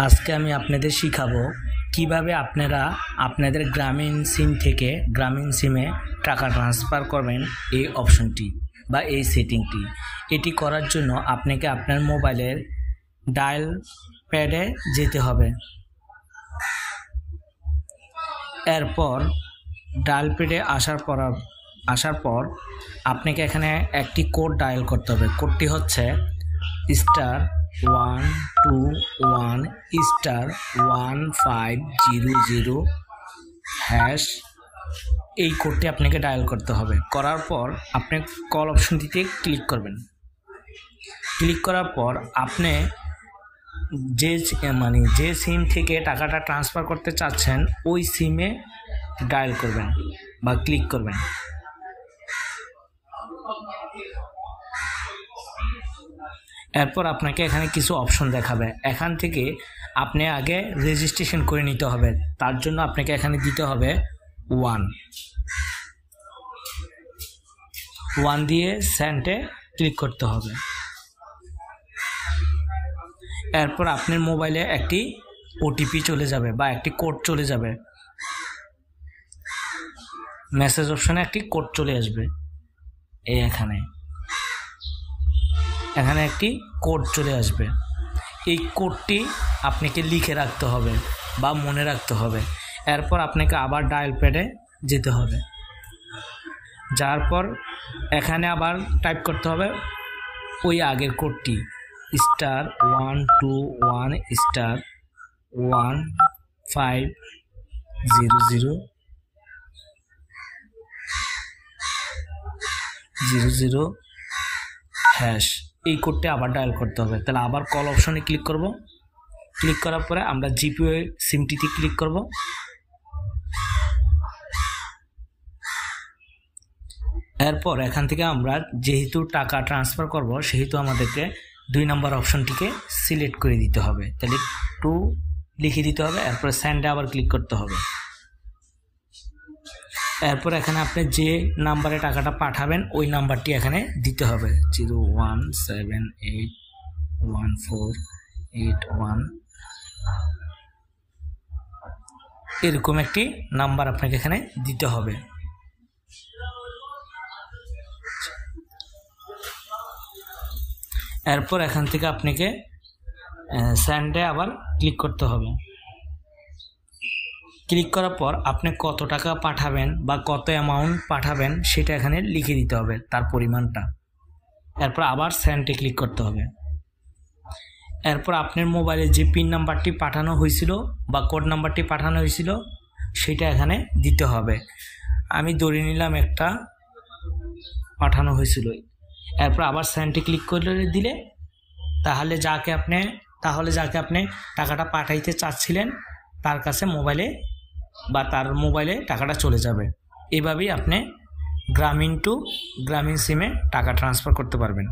আজকে আমি আপনাদের শিখাবো কিভাবে আপনারা আপনাদের গ্রামীণ সিম থেকে গ্রামীণ সিমে টাকা ট্রান্সফার করবেন এই অপশনটি বা এই সেটিংটি। এটি করার জন্য আপনাকে আপনার মোবাইলের ডায়াল প্যাডে যেতে হবে। এরপর ডায়াল প্যাডে আসার পর আপনাকে এখানে একটি কোড ডায়াল করতে হবে। কোডটি হচ্ছে *121*1500#। এই কোডটি আপনাকে ডায়াল করতে হবে। করার পর আপনি কল অপশনটিতে ক্লিক করবেন। ক্লিক করার পর আপনি যে সিম থেকে টাকাটা ট্রান্সফার করতে চাচ্ছেন ওই সিমে ডায়াল করবেন বা ক্লিক করবেন। এরপর আপনাকে এখানে কিছু অপশন দেখাবে। এখান থেকে আপনি আগে রেজিস্ট্রেশন করে নিতে হবে। তার জন্য আপনাকে এখানে দিতে হবে 1 দিয়ে সেন্ডে ক্লিক করতে হবে। এরপর আপনার মোবাইলে একটি ওটিপি চলে যাবে বা একটি কোড চলে যাবে। মেসেজ অপশনে একটি কোড চলে আসবে। এখানে একটি কোড চলে আসবে। এই কোডটি আপনাকে লিখে রাখতে হবে বা মনে রাখতে হবে। এরপর আপনাকে আবার ডায়াল প্যাডে যেতে হবে। যাওয়ার পর এখানে আবার টাইপ করতে হবে ওই আগের কোডটি *121*1500#। এই কোডটি আবার ডায়াল করতে হবে। তাহলে আবার কল অপশনে ক্লিক করব। ক্লিক করার পরে আমরা জিপে সিমটিতে ক্লিক করব। এরপর এখান থেকে আমরা যেহেতু টাকা ট্রান্সফার করব সেহেতু আমাদেরকে 2 নম্বর অপশনটিকে সিলেক্ট করে দিতে হবে। তাহলে 2 লিখে দিতে হবে। এরপর সেন্ডে আবার ক্লিক করতে হবে। এরপর এখানে আপনি যে নাম্বারে টাকাটা পাঠাবেন ওই নাম্বারটি এখানে দিতে হবে 017814881। এরকম একটি নাম্বার আপনাকে এখানে দিতে হবে। এরপর এখান থেকে আপনাকে সেন্ডে আবার ক্লিক করতে হবে। ক্লিক করার পর আপনি কত টাকা পাঠাবেন বা কত অ্যামাউন্ট পাঠাবেন সেটা এখানে লিখে দিতে হবে, তার পরিমাণটা। এরপর আবার সেন্ডে ক্লিক করতে হবে। এরপর আপনার মোবাইলে যে পিন নাম্বারটি পাঠানো হয়েছিল বা কোড নাম্বারটি পাঠানো হয়েছিল সেটা এখানে দিতে হবে। আমি ধরে নিলাম একটা পাঠানো হয়েছিল। এরপর আবার সেন্ডে ক্লিক করে দিলে তাহলে যাকে আপনি টাকাটা পাঠাইতে চাচ্ছিলেন তার কাছে তার মোবাইলে টাকাটা চলে যাবে। এভাবেই আপনি গ্রামীণ সিমে টাকা ট্রান্সফার করতে পারবেন।